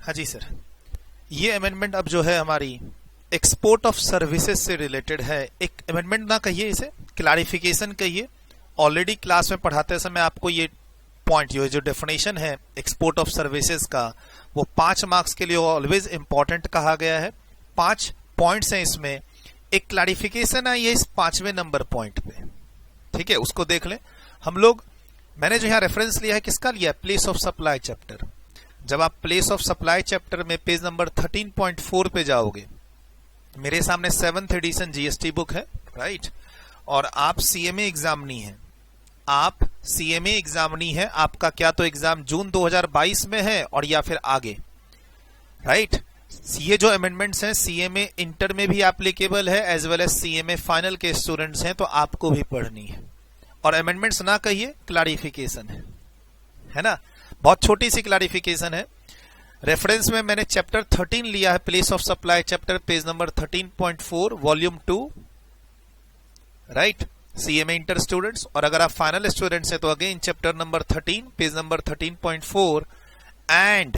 हाँ जी सर, ये अमेंडमेंट अब जो है हमारी एक्सपोर्ट ऑफ सर्विसेज से रिलेटेड है। एक अमेंडमेंट ना कहिए, इसे क्लैरिफिकेशन कहिए। ऑलरेडी क्लास में पढ़ाते समय आपको ये पॉइंट, ये जो डेफिनेशन है एक्सपोर्ट ऑफ सर्विसेज का, वो 5 मार्क्स के लिए ऑलवेज इंपॉर्टेंट कहा गया है। 5 पॉइंट्स हैं इसमें, एक क्लैरिफिकेशन है ये इस 5वें नंबर पॉइंट पे, ठीक है, उसको देख लें हम लोग। मैंने जो यहाँ रेफरेंस लिया है, किसका लिया है? Place of supply chapter. जब आप प्लेस ऑफ सप्लाई चैप्टर में पेज नंबर 13.4 पे जाओगे, मेरे सामने 7th एडिशन जीएसटी बुक है, राइट, और आप सीएमए एग्जामिनी हैं, आप सीएमए एग्जामिनी है, आपका क्या तो एग्जाम जून 2022 में है और या फिर आगे, राइट। ये जो अमेंडमेंट्स हैं सीएमए इंटर में भी एप्लीकेबल है, as well as CMA final के स्टूडेंट्स हैं, तो आपको भी पढ़नी है। और अमेंडमेंट्स ना कहिए, क्लैरिफिकेशन है ना, बहुत छोटी सी क्लैरिफिकेशन है। रेफरेंस में मैंने चैप्टर 13 लिया है, place of supply chapter, page number 13.4, volume 2, right, CMA inter students. और अगर आप फाइनल स्टूडेंट्स हैं तो again chapter number 13, page number 13.4, and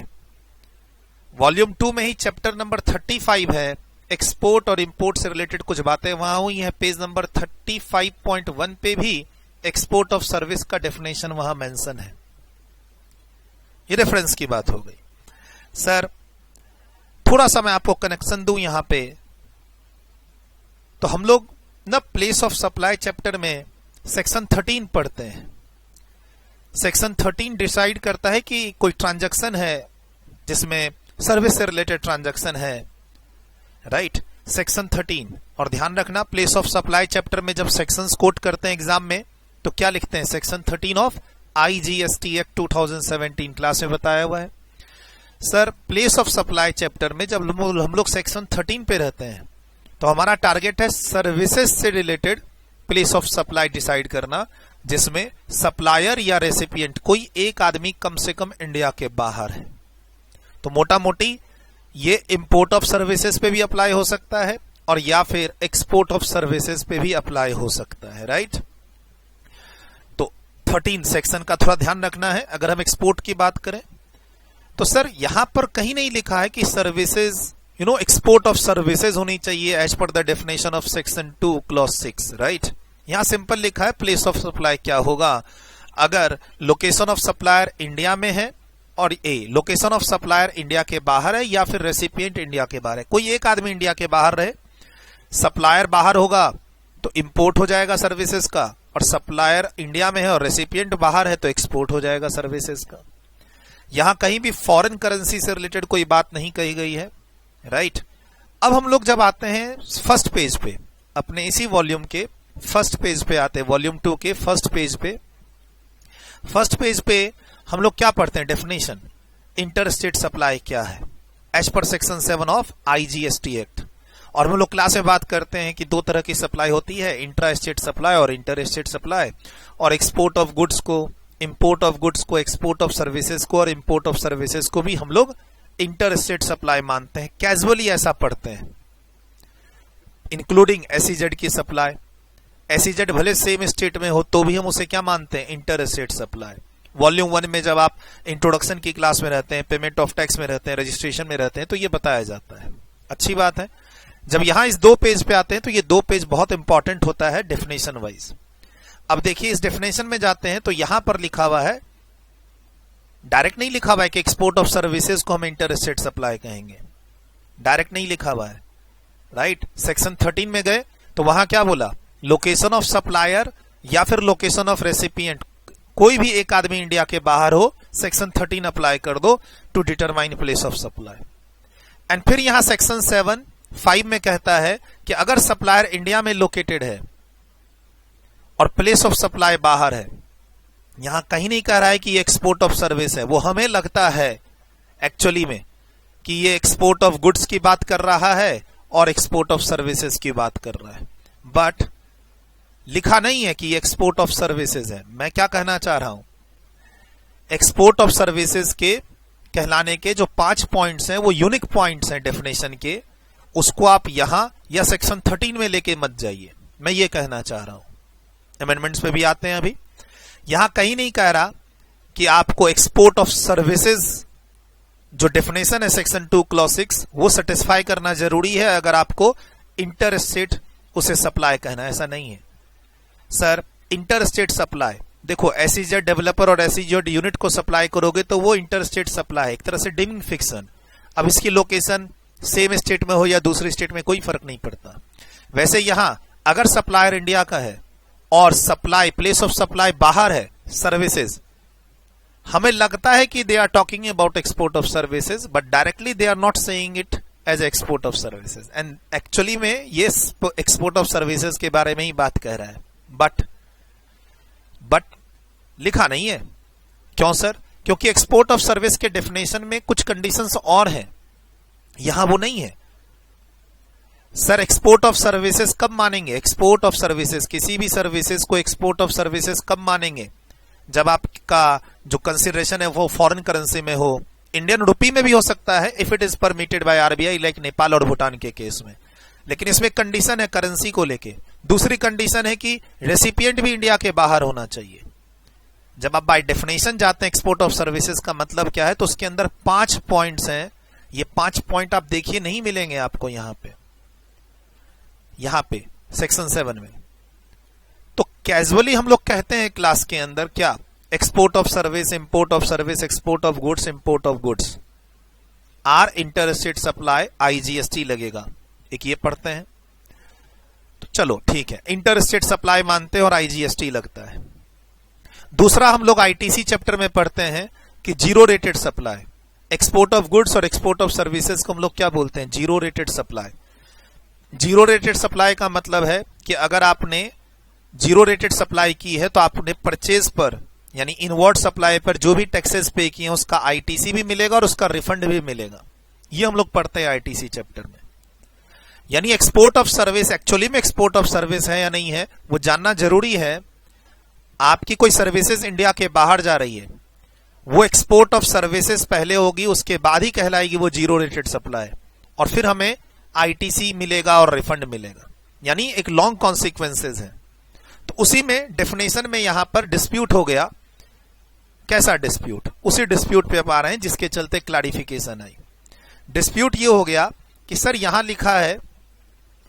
volume 2 में ही चैप्टर नंबर 35 है, एक्सपोर्ट और इंपोर्ट से रिलेटेड कुछ बातें वहां हुई हैं। पेज नंबर 35.1 पे भी एक्सपोर्ट ऑफ सर्विस का डेफिनेशन वहां मेंशन है। ये रेफरेंस की बात हो गई। सर थोड़ा सा मैं आपको कनेक्शन दूं यहां पे, तो हम लोग ना प्लेस ऑफ सप्लाई चैप्टर में सेक्शन 13 पढ़ते हैं। सेक्शन 13 डिसाइड करता है कि कोई ट्रांजैक्शन है जिसमें सर्विस से रिलेटेड ट्रांजैक्शन है, राइट, सेक्शन 13। और ध्यान रखना, प्लेस ऑफ सप्लाई चैप्टर में जब सेक्शंस कोट करते हैं एग्जाम में तो क्या लिखते हैं? Section 13 of IGST act 2017, class में बताया हुआ है। Sir place of supply chapter में जब हम लोग सेक्शन 13 पे रहते हैं तो हमारा टारगेट है सर्विसेज से related place of supply decide करना, जिसमें सप्लायर या रेसिपिएंट कोई एक आदमी कम से कम इंडिया के बाहर है। तो मोटा मोटी ये इंपोर्ट ऑफ सर्विसेज पे भी अप्लाई हो सकता है और या फिर एक्सपोर्ट ऑफ सर्विसेज पे भी अप्लाई हो सकता है, राइट। तो 13 सेक्शन का थोड़ा ध्यान रखना है। अगर हम एक्सपोर्ट की बात करें तो सर यहां पर कहीं नहीं लिखा है कि सर्विसेज, एक्सपोर्ट ऑफ सर्विसेज होनी चाहिए as per the definition of section 2 clause 6, right. यहां सिंपल लिखा है प्लेस ऑफ सप्लाई क्या होगा अगर लोकेशन ऑफ सप्लायर इंडिया में है और लोकेशन ऑफ सप्लायर इंडिया के बाहर है या फिर रेसिपिएंट इंडिया के बाहर है। कोई एक आदमी इंडिया के बाहर रहे, सप्लायर बाहर होगा तो इंपोर्ट हो जाएगा सर्विसेज का, और सप्लायर इंडिया में है और रेसिपिएंट बाहर है तो एक्सपोर्ट हो जाएगा सर्विसेज का। यहां कहीं भी फॉरेन करेंसी से रिलेटेड कोई बात नहीं कही गई है, राइट। अब हम लोग जब आते हैं फर्स्ट पेज पे, अपने इसी वॉल्यूम के फर्स्ट पेज पे आते हैं, वॉल्यूम 2 के फर्स्ट पेज पे हम लोग क्या पढ़ते हैं? डेफिनेशन, इंटर स्टेट सप्लाई क्या है as per section 7 of IGST act. और हम लोग क्लास में बात करते हैं कि 2 तरह की सप्लाई होती है, इंट्रा स्टेट सप्लाई और इंटर स्टेट सप्लाई। और एक्सपोर्ट ऑफ गुड्स को, इंपोर्ट ऑफ गुड्स को, एक्सपोर्ट ऑफ सर्विसेज को और इंपोर्ट ऑफ सर्विसेज को भी हम लोग इंटर स्टेट सप्लाई मानते हैं। कैजुअली ऐसा पढ़ते हैं, इंक्लूडिंग SEZ की सप्लाई। SEZ भले सेम स्टेट में हो तो भी हम उसे क्या मानते हैं? Inter state supply. वॉल्यूम 1 में जब आप इंट्रोडक्शन की क्लास में रहते हैं, पेमेंट ऑफ टैक्स में रहते हैं, रजिस्ट्रेशन में रहते हैं, तो ये बताया जाता है। अच्छी बात है। जब यहां इस 2 पेज पे आते हैं तो ये 2 पेज बहुत इंपॉर्टेंट होता है डेफिनेशन वाइज। अब देखिए इस डेफिनेशन में जाते हैं तो यहां पर लिखा हुआ है, डायरेक्ट नहीं लिखा हुआ है कि एक्सपोर्ट ऑफ सर्विसेज को हम इंटर स्टेट सप्लाई कहेंगे, डायरेक्ट नहीं लिखा हुआ है, राइट। सेक्शन 13 में गए तो वहां क्या बोला? लोकेशन ऑफ सप्लायर या फिर लोकेशन ऑफ रेसिपिएंट, कोई भी एक आदमी इंडिया के बाहर हो, सेक्शन 13 अप्लाई कर दो to determine place of supply. And फिर यहां सेक्शन 7(5) में कहता है कि अगर सप्लायर इंडिया में लोकेटेड है और प्लेस ऑफ सप्लाई बाहर है, यहां कहीं नहीं कह रहा है कि ये एक्सपोर्ट ऑफ सर्विस है। वो हमें लगता है एक्चुअली में कि ये एक्सपोर्ट ऑफ गुड्स की बात कर रहा है और एक्सपोर्ट ऑफ सर्विसेज की बात कर रहा है, बट लिखा नहीं है कि ये एक्सपोर्ट ऑफ सर्विसेज है। मैं क्या कहना चाह रहा हूं, एक्सपोर्ट ऑफ सर्विसेज के कहलाने के जो 5 पॉइंट्स हैं वो यूनिक पॉइंट्स हैं डेफिनेशन के, उसको आप यहां या सेक्शन 13 में लेके मत जाइए, मैं ये कहना चाह रहा हूं। अमेंडमेंट्स पे भी आते हैं। अभी यहां कहीं नहीं कह रहा कि आपको एक्सपोर्ट ऑफ सर्विसेज जो डेफिनेशन है सेक्शन 2 क्लॉज 6 वो सेटिस्फाई करना जरूरी है अगर आपको इंटर स्टेट उसे सप्लाई कहना है। ऐसा नहीं है सर, इंटर स्टेट सप्लाई देखो, एसईजेड डेवलपर और एसईजेड यूनिट को सप्लाई करोगे तो वो इंटर स्टेट सप्लाई है, एक तरह से डीमिंग फिक्शन। अब इसकी लोकेशन सेम स्टेट में हो या दूसरी स्टेट में कोई फर्क नहीं पड़ता। वैसे यहां अगर सप्लायर इंडिया का है और सप्लाई प्लेस ऑफ सप्लाई बाहर है सर्विसेज, हमें लगता है कि they are talking about export of services, but directly they are not saying it as export of services, and actually में ये एक्सपोर्ट ऑफ सर्विसेज के बारे में ही बात कह रहा है, बट लिखा नहीं है। क्यों सर? क्योंकि एक्सपोर्ट ऑफ सर्विस के डेफिनेशन में कुछ कंडीशंस और हैं, यहां वो नहीं है सर। एक्सपोर्ट ऑफ सर्विसेज कब मानेंगे? एक्सपोर्ट ऑफ सर्विसेज, किसी भी सर्विसेज को एक्सपोर्ट ऑफ सर्विसेज कब मानेंगे? जब आपका जो कंसिडरेशन है वो फॉरेन करेंसी में हो, इंडियन रुपी में भी हो सकता है if it is permitted by RBI, like Nepal और भूटान के केस में। लेकिन इसमें कंडीशन है करेंसी को लेके। दूसरी कंडीशन है कि रेसिपिएंट भी इंडिया के बाहर होना चाहिए। जब आप बाय डेफिनेशन जाते हैं एक्सपोर्ट ऑफ सर्विसेज का मतलब क्या है, तो उसके अंदर 5 पॉइंट्स हैं। ये 5 पॉइंट आप देखिए नहीं मिलेंगे आपको यहां पे सेक्शन 7 में। तो कैजुअली हम लोग कहते हैं क्लास के अंदर क्या, export of service, import of service, export of goods, import of goods are inter state supply, IGST लगेगा। एक ये पढ़ते हैं, तो चलो ठीक है, इंटर स्टेट सप्लाई मानते हैं और आईजीएसटी लगता है। दूसरा हम लोग आईटीसी चैप्टर में पढ़ते हैं कि zero rated supply, export of goods और एक्सपोर्ट ऑफ सर्विसेज को हम लोग क्या बोलते हैं? Zero rated supply. Zero rated supply का मतलब है कि अगर आपने जीरो रेटेड सप्लाई की है तो आपने परचेज पर यानी इनवर्ड सप्लाई पर जो भी टैक्सेस पे किए हैं उसका आईटीसी भी मिलेगा और उसका रिफंड भी मिलेगा। ये हम लोग पढ़ते हैं आईटीसी चैप्टर में। यानी एक्सपोर्ट ऑफ सर्विस एक्चुअली में एक्सपोर्ट ऑफ सर्विस है या नहीं है वो जानना जरूरी है। आपकी कोई सर्विसेज इंडिया के बाहर जा रही है, वो एक्सपोर्ट ऑफ सर्विसेज पहले होगी, उसके बाद ही कहलाएगी वो जीरो रेटेड सप्लाई, और फिर हमें आईटीसी मिलेगा और रिफंड मिलेगा। यानी एक लॉन्ग कॉन्सिक्वेंसेज है। तो उसी में डेफिनेशन में यहां पर डिस्प्यूट हो गया। कैसा डिस्प्यूट? उसी डिस्प्यूट पे आ रहे हैं जिसके चलते क्लैरिफिकेशन आई। डिस्प्यूट ये हो गया कि सर यहां लिखा है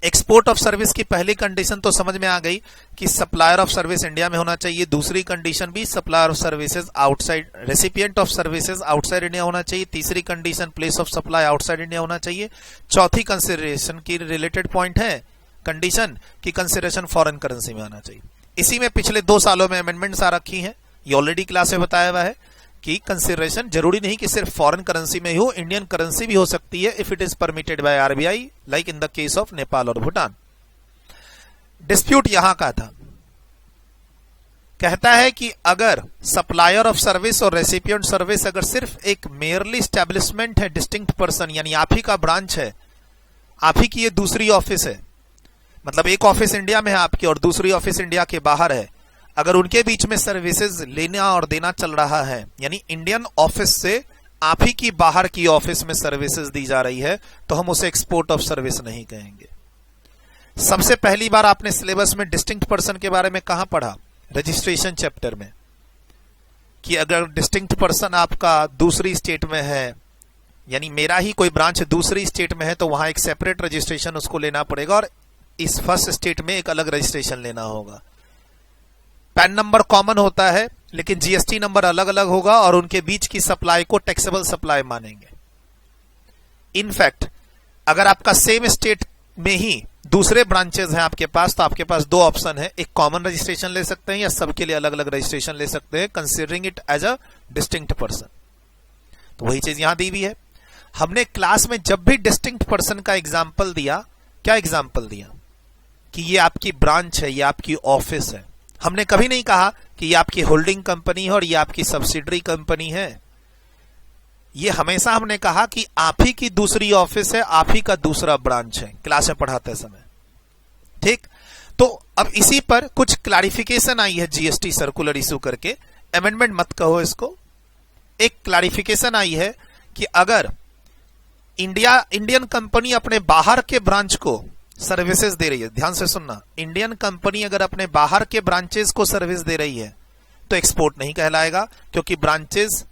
एक्सपोर्ट ऑफ सर्विस की पहली कंडीशन तो समझ में आ गई कि सप्लायर ऑफ सर्विस इंडिया में होना चाहिए। दूसरी कंडीशन भी supplier of services outside, recipient of services outside India होना चाहिए। तीसरी condition place of supply outside India होना चाहिए। चौथी कंसिडरेशन की रिलेटेड पॉइंट है कंडीशन की कंसिडरेशन फॉरेन करेंसी में आना चाहिए। इसी में पिछले 2 सालों में अमेंडमेंट्स आ रखी हैं। ये ऑलरेडी क्लास में बताया हुआ है कि कंसिडरेशन जरूरी नहीं कि सिर्फ फॉरेन करेंसी में ही हो, इंडियन करेंसी भी हो सकती है if it is permitted by RBI, like in the case of Nepal और भूटान। डिस्प्यूट यहां का था, कहता है कि अगर सप्लायर ऑफ सर्विस और रेसिपिएंट सर्विस अगर सिर्फ एक मेयरली स्टैब्लिशमेंट है, डिस्टिंक्ट पर्सन यानी आप ही का ब्रांच है, आप ही की ये दूसरी ऑफिस है, मतलब एक ऑफिस इंडिया में है आपकी और दूसरी ऑफिस इंडिया के बाहर है, अगर उनके बीच में सर्विसेज लेना और देना चल रहा है, यानी इंडियन ऑफिस से आप ही की बाहर की ऑफिस में सर्विसेज दी जा रही है, तो हम उसे एक्सपोर्ट ऑफ सर्विस नहीं कहेंगे। सबसे पहली बार आपने सिलेबस में डिस्टिंक्ट पर्सन के बारे में कहां पढ़ा? रजिस्ट्रेशन चैप्टर में, कि अगर डिस्टिंक्ट पर्सन आपका दूसरी स्टेट में है, यानी मेरा ही कोई ब्रांच दूसरी स्टेट में है, तो वहां एक सेपरेट रजिस्ट्रेशन उसको लेना पड़ेगा और इस फर्स्ट स्टेट में एक अलग रजिस्ट्रेशन लेना होगा। पैन नंबर कॉमन होता है लेकिन जीएसटी नंबर अलग अलग होगा और उनके बीच की सप्लाई को टैक्सेबल सप्लाई मानेंगे। इनफैक्ट अगर आपका सेम स्टेट में ही दूसरे ब्रांचेस हैं आपके पास, तो आपके पास 2 ऑप्शन है, एक कॉमन रजिस्ट्रेशन ले सकते हैं या सबके लिए अलग अलग रजिस्ट्रेशन ले सकते हैं, considering it as a distinct person. तो वही चीज यहां दी हुई है। हमने क्लास में जब भी डिस्टिंक्ट पर्सन का एग्जाम्पल दिया, क्या एग्जाम्पल दिया? कि ये आपकी ब्रांच है, ये आपकी ऑफिस है। हमने कभी नहीं कहा कि ये आपकी होल्डिंग कंपनी है और ये आपकी सब्सिडरी कंपनी है। ये हमेशा हमने कहा कि आप ही की दूसरी ऑफिस है, आप ही का दूसरा ब्रांच है, क्लास में पढ़ाते समय। ठीक, तो अब इसी पर कुछ क्लैरिफिकेशन आई है जीएसटी सर्कुलर इशू करके, अमेंडमेंट मत कहो इसको। एक क्लैरिफिकेशन आई है कि अगर इंडियन कंपनी अपने बाहर के ब्रांच को सर्विसेज दे रही है, ध्यान से सुनना, इंडियन कंपनी अगर अपने बाहर के ब्रांचेस को सर्विस दे रही है तो एक्सपोर्ट नहीं कहलाएगा, क्योंकि ब्रांचेस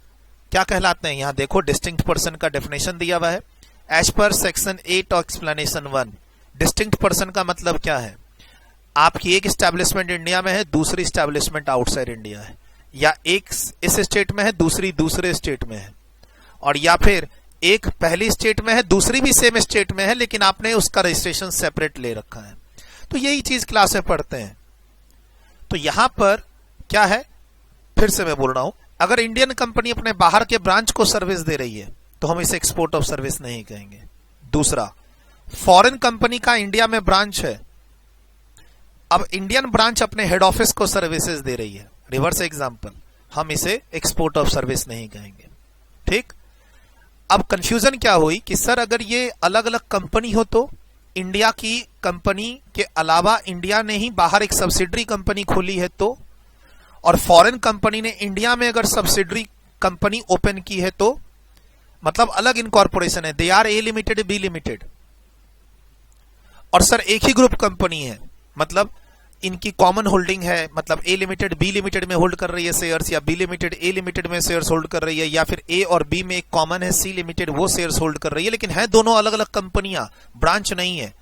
क्या कहलाते हैं? यहां देखो डिस्टिंक्ट पर्सन का डेफिनेशन दिया हुआ है as per section 8 of explanation 1। Distinct person का मतलब क्या है? आपकी एक स्टैब्लिशमेंट इंडिया में है, दूसरी स्टैब्लिशमेंट आउटसाइड इंडिया है, या एक इस स्टेट में है, दूसरी दूसरे स्टेट में है, और या फिर एक पहली स्टेट में है, दूसरी भी सेम स्टेट में है, लेकिन आपने उसका रजिस्ट्रेशन सेपरेट ले रखा है। तो यही चीज क्लास में पढ़ते हैं। तो यहां पर क्या है, फिर से मैं बोल रहा हूं, अगर इंडियन कंपनी अपने बाहर के ब्रांच को सर्विस दे रही है तो हम इसे एक्सपोर्ट ऑफ सर्विस नहीं कहेंगे। दूसरा, फॉरेन कंपनी का इंडिया में ब्रांच है, अब इंडियन ब्रांच अपने हेड ऑफिस को सर्विसेज दे रही है, रिवर्स एग्जांपल, हम इसे एक्सपोर्ट ऑफ सर्विस नहीं कहेंगे। ठीक। अब कंफ्यूजन क्या हुई कि सर अगर ये अलग अलग कंपनी हो तो इंडिया की कंपनी के अलावा इंडिया ने ही बाहर एक सब्सिडरी कंपनी खोली है तो, और फॉरेन कंपनी ने इंडिया में अगर सब्सिडरी कंपनी ओपन की है तो, मतलब अलग इनकॉर्पोरेशन है, they are A limited B limited, और सर एक ही ग्रुप कंपनी है, मतलब इनकी कॉमन होल्डिंग है, मतलब ए लिमिटेड बी लिमिटेड में होल्ड कर रही है शेयर्स, या बी लिमिटेड ए लिमिटेड में शेयर्स होल्ड कर रही है, या फिर ए और बी में एक कॉमन है सी लिमिटेड, वो शेयर्स होल्ड कर रही है, लेकिन है दोनों अलग अलग कंपनियां, ब्रांच नहीं है।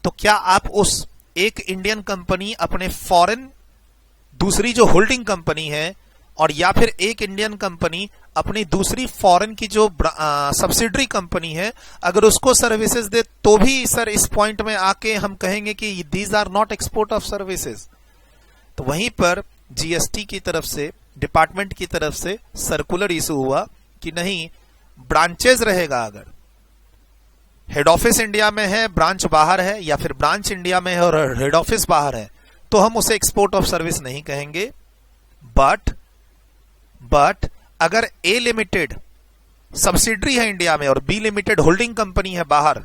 तो क्या आप उस एक इंडियन कंपनी अपने फॉरेन दूसरी जो होल्डिंग कंपनी है, और या फिर एक इंडियन कंपनी अपनी दूसरी फॉरेन की जो सब्सिडरी कंपनी है, अगर उसको सर्विसेज दे तो भी सर इस पॉइंट में आके हम कहेंगे कि these are not export of services? तो वहीं पर जीएसटी की तरफ से, डिपार्टमेंट की तरफ से सर्कुलर इशू हुआ कि नहीं, ब्रांचेज रहेगा, अगर हेड ऑफिस इंडिया में है, ब्रांच बाहर है, या फिर ब्रांच इंडिया में है और हेड ऑफिस बाहर है, तो हम उसे एक्सपोर्ट ऑफ सर्विस नहीं कहेंगे। बट अगर ए लिमिटेड सब्सिडरी है इंडिया में और बी लिमिटेड होल्डिंग कंपनी है बाहर,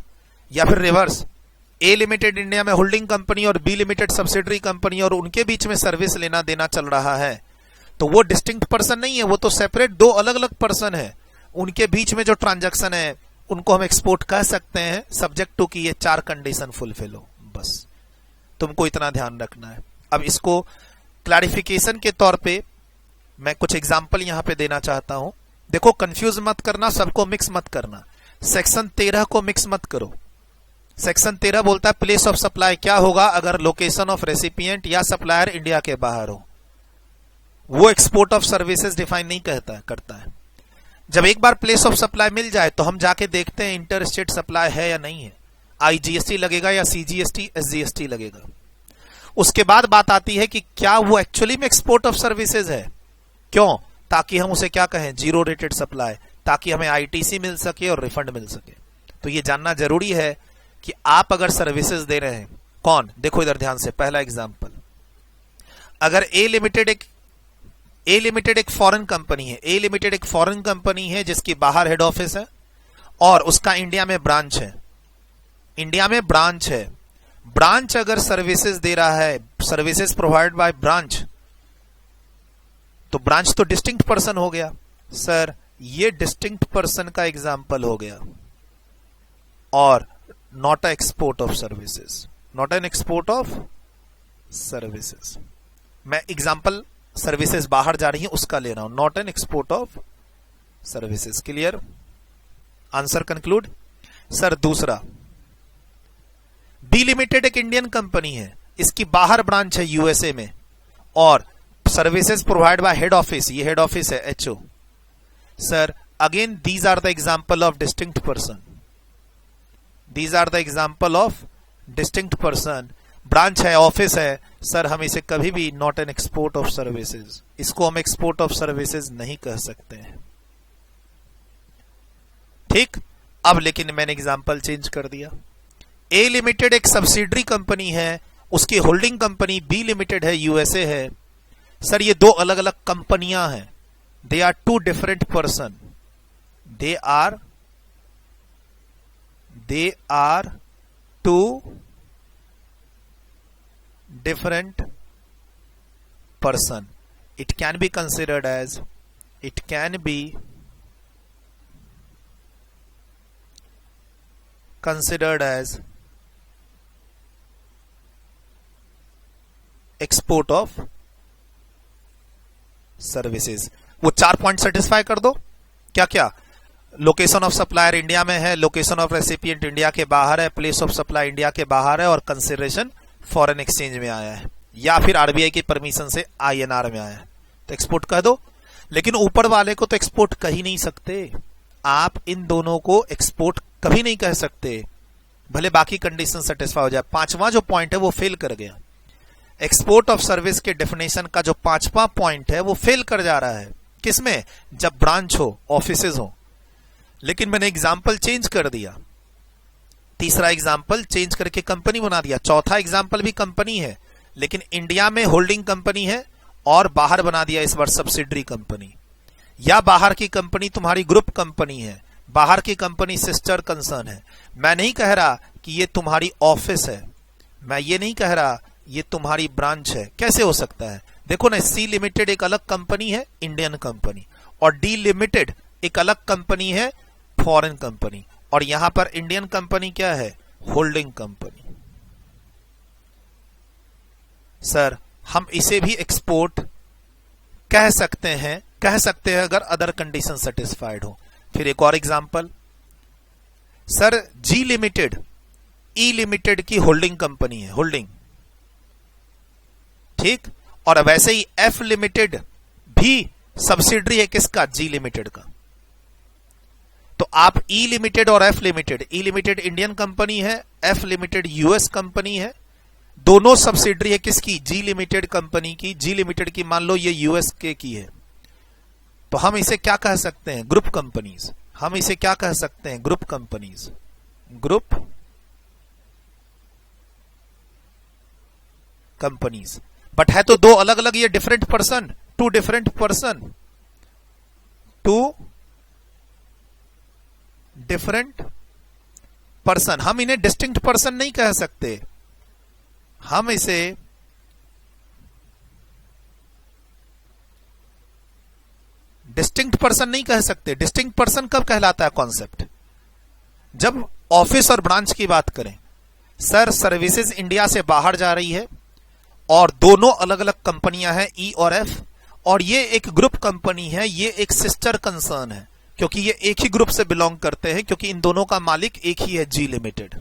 या फिर रिवर्स, ए लिमिटेड इंडिया में होल्डिंग कंपनी और बी लिमिटेड सब्सिडरी कंपनी, और उनके बीच में सर्विस लेना देना चल रहा है, तो वो डिस्टिंक्ट पर्सन नहीं है, वो तो सेपरेट दो अलग अलग पर्सन है, उनके बीच में जो ट्रांजैक्शन है उनको हम एक्सपोर्ट कह सकते हैं, सब्जेक्ट टू कि ये 4 कंडीशन फुलफिल हो। बस तुमको इतना ध्यान रखना है। अब इसको क्लैरिफिकेशन के तौर पे मैं कुछ एग्जांपल यहां पे देना चाहता हूं। देखो, कंफ्यूज मत करना, सबको मिक्स मत करना। सेक्शन 13 को मिक्स मत करो। सेक्शन 13 बोलता है प्लेस ऑफ सप्लाई क्या होगा अगर लोकेशन ऑफ रेसिपिएंट या सप्लायर इंडिया के बाहर हो। वो एक्सपोर्ट ऑफ सर्विसेज डिफाइन नहीं करता है। जब एक बार प्लेस ऑफ सप्लाई मिल जाए तो हम जाके देखते हैं इंटर स्टेट सप्लाई है या नहीं है, आईजीएसटी लगेगा या सीजीएसटी एसजीएसटी लगेगा। उसके बाद बात आती है कि क्या वो एक्चुअली में एक्सपोर्ट ऑफ सर्विसेज है। क्यों? ताकि हम उसे क्या कहें, जीरो रेटेड सप्लाई, ताकि हमें आईटीसी मिल सके और रिफंड मिल सके। तो ये जानना जरूरी है कि आप अगर सर्विसेज दे रहे हैं, कौन, देखो इधर ध्यान से, पहला एग्जांपल, अगर ए लिमिटेड एक फॉरेन कंपनी है, ए लिमिटेड एक फॉरेन कंपनी है जिसकी बाहर हेड ऑफिस है और उसका इंडिया में ब्रांच है, ब्रांच अगर सर्विसेज दे रहा है, सर्विसेज प्रोवाइड बाय ब्रांच, तो ब्रांच तो डिस्टिंक्ट पर्सन हो गया। सर ये डिस्टिंक्ट पर्सन का एग्जांपल हो गया और not a export of services, not an export of services. मैं एग्जांपल सर्विसेज बाहर जा रही है उसका ले रहा हूं, not an export of services. Clear? Answer conclude. Sir दूसरा, बी लिमिटेड एक इंडियन कंपनी है, इसकी बाहर ब्रांच है यूएसए में और services provide by head office, ये हेड ऑफिस है HO. Sir again these are the example of distinct person, these are the example of distinct person. Branch है, ऑफिस है, सर हम इसे कभी भी not an export of services, इसको हम एक्सपोर्ट ऑफ सर्विसेज नहीं कह सकते हैं। ठीक। अब लेकिन मैंने एग्जांपल चेंज कर दिया। ए लिमिटेड एक सब्सिडरी कंपनी है, उसकी होल्डिंग कंपनी बी लिमिटेड है, यूएसए है। सर ये दो अलग अलग कंपनियां हैं, they are two different person, they are two different person. It can be considered as export of services. वो 4 पॉइंट सेटिस्फाई कर दो। क्या क्या? लोकेशन ऑफ सप्लायर इंडिया में है, लोकेशन ऑफ रेसिपिएंट इंडिया के बाहर है, प्लेस ऑफ सप्लाई इंडिया के बाहर है, और कंसिडरेशन फॉरेन एक्सचेंज में आया है, या फिर आरबीआई की परमिशन से INR में आया है, तो एक्सपोर्ट कह दो। लेकिन ऊपर वाले को तो एक्सपोर्ट कह ही नहीं सकते आप, इन दोनों को एक्सपोर्ट कभी नहीं कह सकते, भले बाकी कंडीशन सेटिस्फाई हो जाए। पांचवा जो पॉइंट है वो फेल कर गया। एक्सपोर्ट ऑफ सर्विस के डेफिनेशन का जो पांचवा पॉइंट है वो फेल कर जा रहा है। किसमें? जब ब्रांच हो, ऑफिसेज हो। लेकिन मैंने एग्जाम्पल चेंज कर दिया, तीसरा एग्जाम्पल चेंज करके कंपनी बना दिया, चौथा एग्जाम्पल भी कंपनी है लेकिन इंडिया में होल्डिंग कंपनी है, और बाहर बना दिया इस बार सब्सिडरी कंपनी। या बाहर की कंपनी तुम्हारी ग्रुप कंपनी है, बाहर की कंपनी सिस्टर कंसर्न है। मैं नहीं कह रहा कि ये तुम्हारी ऑफिस है, मैं ये नहीं कह रहा ये तुम्हारी ब्रांच है। कैसे हो सकता है? देखो ना, सी लिमिटेड एक अलग कंपनी है, इंडियन कंपनी, और डी लिमिटेड एक अलग कंपनी है, फॉरेन कंपनी, और यहां पर इंडियन कंपनी क्या है? Holding company. सर हम इसे भी एक्सपोर्ट कह सकते हैं अगर अदर कंडीशन सेटिस्फाइड हो। फिर एक और एग्जांपल, सर जी लिमिटेड ई लिमिटेड की होल्डिंग कंपनी है, होल्डिंग, ठीक, और वैसे ही एफ लिमिटेड भी सब्सिडरी है किसका? जी लिमिटेड का। तो आप ई लिमिटेड और एफ लिमिटेड, ई लिमिटेड इंडियन कंपनी है, एफ लिमिटेड यूएस कंपनी है, दोनों सब्सिडरी है किसकी? जी लिमिटेड कंपनी की। जी लिमिटेड की मान लो ये यूएस के की है, तो हम इसे क्या कह सकते हैं? Group companies. हम इसे क्या कह सकते हैं? Group companies, group companies. But है तो दो अलग अलग, ये different person, two different person, two different person. हम इन्हें डिस्टिंक्ट पर्सन नहीं कह सकते, हम इसे डिस्टिंक्ट पर्सन नहीं कह सकते। डिस्टिंक्ट पर्सन कब कहलाता है कॉन्सेप्ट? जब ऑफिस और ब्रांच की बात करें। सर सर्विसेज इंडिया से बाहर जा रही है और दोनों अलग अलग कंपनियां हैं, ई और एफ, और ये एक ग्रुप कंपनी है, ये एक सिस्टर कंसर्न है, क्योंकि ये एक ही ग्रुप से बिलोंग करते हैं, क्योंकि इन दोनों का मालिक एक ही है, G limited.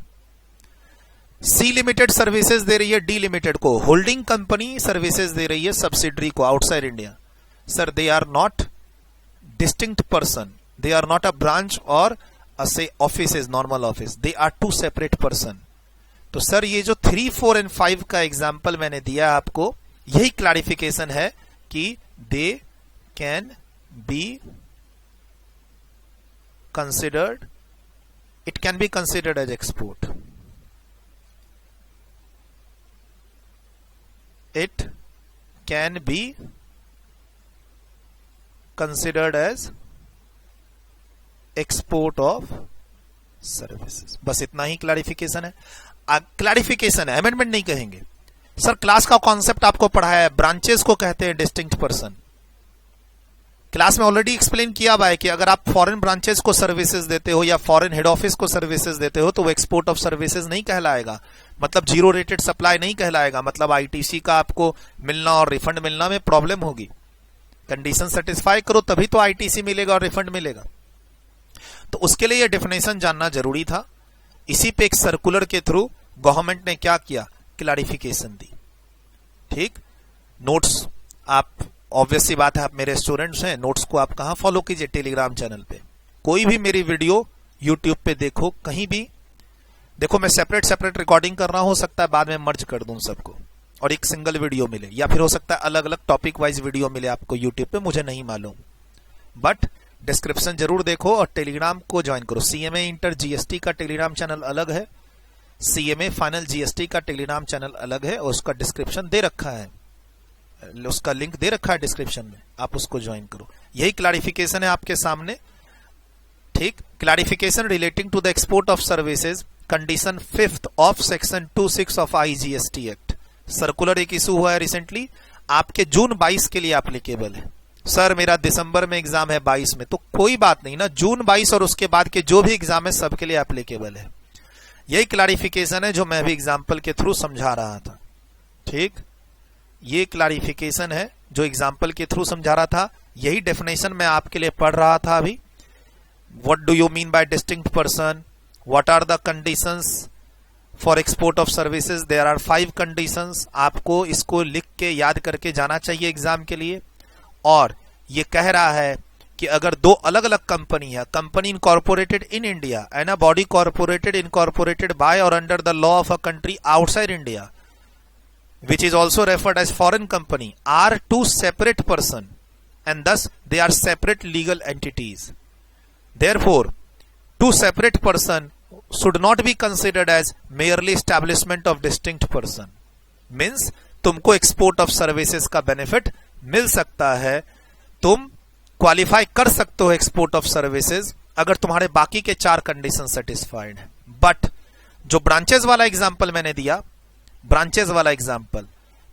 C limited services दे रही है डी लिमिटेड को, होल्डिंग कंपनी सर्विसेज दे रही है सब्सिडरी को outside India. Sir they are not distinct person, they are not a branch और से office is normal office, they are two separate person. तो सर ये जो 3, 4 एंड 5 का एग्जाम्पल मैंने दिया आपको, यही क्लैरिफिकेशन है कि they can be considered, it can be considered as export, it can be considered as export of services। बस इतना ही क्लैरिफिकेशन है, क्लैरिफिकेशन है, अमेंडमेंट नहीं कहेंगे। सर क्लास का कॉन्सेप्ट आपको पढ़ाया है, ब्रांचेस को कहते हैं डिस्टिंक्ट पर्सन। क्लास में ऑलरेडी एक्सप्लेन किया हुआ है कि अगर आप फॉरेन ब्रांचेस को सर्विसेज देते हो या फॉरेन हेड ऑफिस को सर्विसेज देते हो तो वो एक्सपोर्ट ऑफ सर्विसेज नहीं कहलाएगा, मतलब जीरो रेटेड सप्लाई नहीं कहलाएगा, मतलब आईटीसी का आपको मिलना और रिफंड मिलना में प्रॉब्लम होगी। कंडीशन सेटिस्फाई करो तभी तो आईटीसी मिलेगा और रिफंड मिलेगा। तो उसके लिए यह डेफिनेशन जानना जरूरी था। इसी पे एक सर्कुलर के थ्रू गवर्नमेंट ने क्या किया? क्लैरिफिकेशन दी। ठीक, नोट्स आप ऑब्वियस सी बात है, आप मेरे स्टूडेंट्स हैं, नोट्स को आप कहां फॉलो कीजिए? टेलीग्राम चैनल पे। कोई भी मेरी वीडियो यूट्यूब पे देखो, कहीं भी देखो, मैं सेपरेट रिकॉर्डिंग कर रहा हूं, हो सकता है बाद में मर्ज कर दूं सबको और एक सिंगल वीडियो मिले, या फिर हो सकता है अलग अलग टॉपिक वाइज वीडियो मिले आपको यूट्यूब पे, मुझे नहीं मालूम। बट डिस्क्रिप्शन जरूर देखो और टेलीग्राम को ज्वाइन करो। सीएमए इंटर जीएसटी का टेलीग्राम चैनल अलग है, सीएमए फाइनल जीएसटी का टेलीग्राम चैनल अलग है, और उसका डिस्क्रिप्शन दे रखा है, उसका लिंक दे रखा है डिस्क्रिप्शन में, आप उसको ज्वाइन करो। यही क्लैरिफिकेशन है आपके सामने। ठीक, clarification relating to the export of services, condition 5th of section 26 of IGST act. Circular एक इशू हुआ है रिसेंटली, आपके जून 22 के लिए एप्लीकेबल है। सर मेरा दिसंबर में एग्जाम है 22 में, तो कोई बात नहीं ना, जून 22 और उसके बाद के जो भी एग्जाम है सबके लिए एप्लीकेबल है। यही क्लैरिफिकेशन है जो मैं भी एग्जाम्पल के थ्रू समझा रहा था। ठीक, ये क्लैरिफिकेशन है जो एग्जाम्पल के थ्रू समझा रहा था, यही डेफिनेशन मैं आपके लिए पढ़ रहा था अभी। What do you mean by distinct person, what are the conditions for export of services, there are 5 conditions. आपको इसको लिख के याद करके जाना चाहिए एग्जाम के लिए। और ये कह रहा है कि अगर दो अलग अलग कंपनी है, company incorporated in India and a body corporate incorporated by और under the law of a country outside India which is also referred as foreign company, are two separate person and thus they are separate legal entities. Therefore, two separate person should not be considered as merely establishment of distinct person. Means तुमको export of services का benefit मिल सकता है, तुम qualify कर सकते हो export of services अगर तुम्हारे बाकी के 4 कंडीशन सेटिस्फाइड है। बट जो ब्रांचेस वाला एग्जांपल मैंने दिया, ब्रांचेस वाला एग्जांपल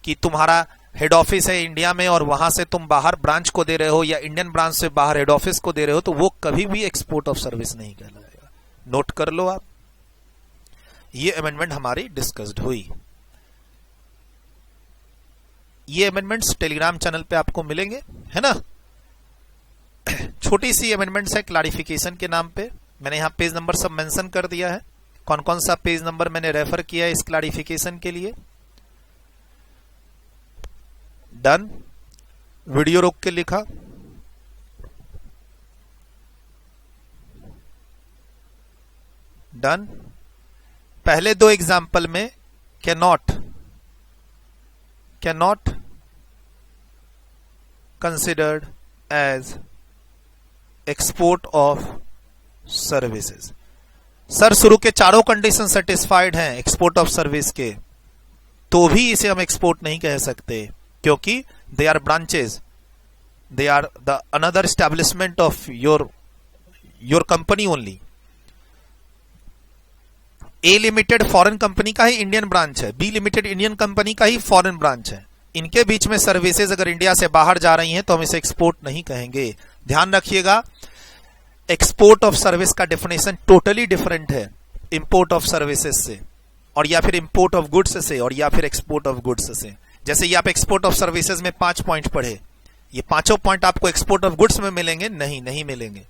कि तुम्हारा हेड ऑफिस है इंडिया में और वहां से तुम बाहर ब्रांच को दे रहे हो या इंडियन ब्रांच से बाहर हेड ऑफिस को दे रहे हो, तो वो कभी भी एक्सपोर्ट ऑफ सर्विस नहीं कहलाएगा। नोट कर लो आप, ये अमेंडमेंट हमारी डिस्कस्ड हुई। ये अमेंडमेंट्स टेलीग्राम चैनल पे आपको मिलेंगे, है ना। छोटी सी अमेंडमेंट्स है क्लैरिफिकेशन के नाम पे। मैंने यहां पेज नंबर सब मेंशन कर दिया है, कौन कौन सा पेज नंबर मैंने रेफर किया है इस क्लैरिफिकेशन के लिए। डन, वीडियो रोक के लिखा। डन। पहले 2 एग्जाम्पल में can not considered as export of services. Sir शुरू के चारों कंडीशन सेटिस्फाइड हैं एक्सपोर्ट ऑफ सर्विस के, तो भी इसे हम एक्सपोर्ट नहीं कह सकते क्योंकि they are branches, they are the another establishment of your company only. A limited foreign company का ही इंडियन ब्रांच है, बी लिमिटेड इंडियन कंपनी का ही फॉरेन ब्रांच है। इनके बीच में सर्विसेज अगर इंडिया से बाहर जा रही हैं तो हम इसे एक्सपोर्ट नहीं कहेंगे। ध्यान रखिएगा, एक्सपोर्ट ऑफ सर्विस का डेफिनेशन टोटली डिफरेंट है इंपोर्ट ऑफ सर्विसेज से, और या फिर इंपोर्ट ऑफ गुड्स से, और या फिर एक्सपोर्ट ऑफ गुड्स से। जैसे ये आप एक्सपोर्ट ऑफ सर्विसेज में 5 पॉइंट पढ़े, ये पांचों पॉइंट आपको एक्सपोर्ट ऑफ गुड्स में मिलेंगे? नहीं मिलेंगे।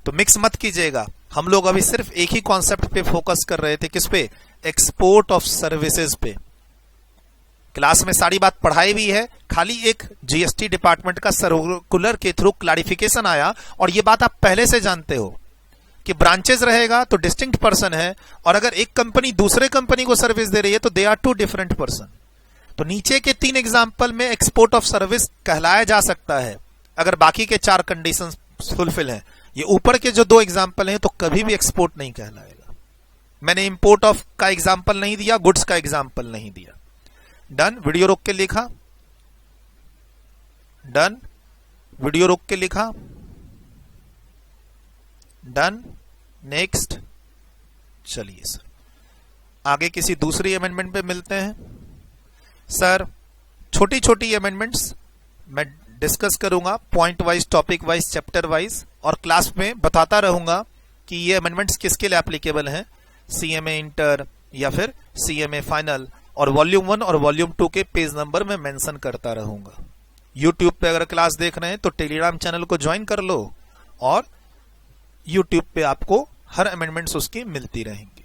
तो मिक्स मत कीजिएगा। हम लोग अभी सिर्फ एक ही कॉन्सेप्ट पे फोकस कर रहे थे, किस पे? एक्सपोर्ट ऑफ सर्विसेज पे। क्लास में सारी बात पढ़ाई भी है, खाली एक जीएसटी डिपार्टमेंट का सर्कुलर के थ्रू क्लैरिफिकेशन आया, और ये बात आप पहले से जानते हो कि ब्रांचेस रहेगा तो डिस्टिंक्ट पर्सन है, और अगर एक कंपनी दूसरे कंपनी को सर्विस दे रही है तो दे आर 2 डिफरेंट पर्सन। तो नीचे के 3 एग्जाम्पल में एक्सपोर्ट ऑफ सर्विस कहलाया जा सकता है अगर बाकी के 4 कंडीशन फुलफिल हैं। ये ऊपर के जो 2 एग्जाम्पल हैं तो कभी भी एक्सपोर्ट नहीं कहलाएगा। मैंने इंपोर्ट ऑफ का एग्जाम्पल नहीं दिया, गुड्स का एग्जाम्पल नहीं दिया। डन, वीडियो रोक के लिखा। डन, वीडियो रोक के लिखा। Done, next. चलिए सर, आगे किसी दूसरी अमेंडमेंट पे मिलते हैं। सर छोटी छोटी अमेंडमेंट्स मैं डिस्कस करूंगा, point wise, topic wise, chapter wise, और क्लास में बताता रहूंगा कि ये अमेंडमेंट्स किसके लिए एप्लीकेबल हैं, सीएमए इंटर या फिर सीएमए फाइनल, और वॉल्यूम 1 और वॉल्यूम 2 के पेज नंबर में मेंशन करता रहूंगा। यूट्यूब पे अगर क्लास देख रहे हैं तो टेलीग्राम चैनल को ज्वाइन कर लो, और यूट्यूब पे आपको हर अमेंडमेंट्स उसकी मिलती रहेंगी।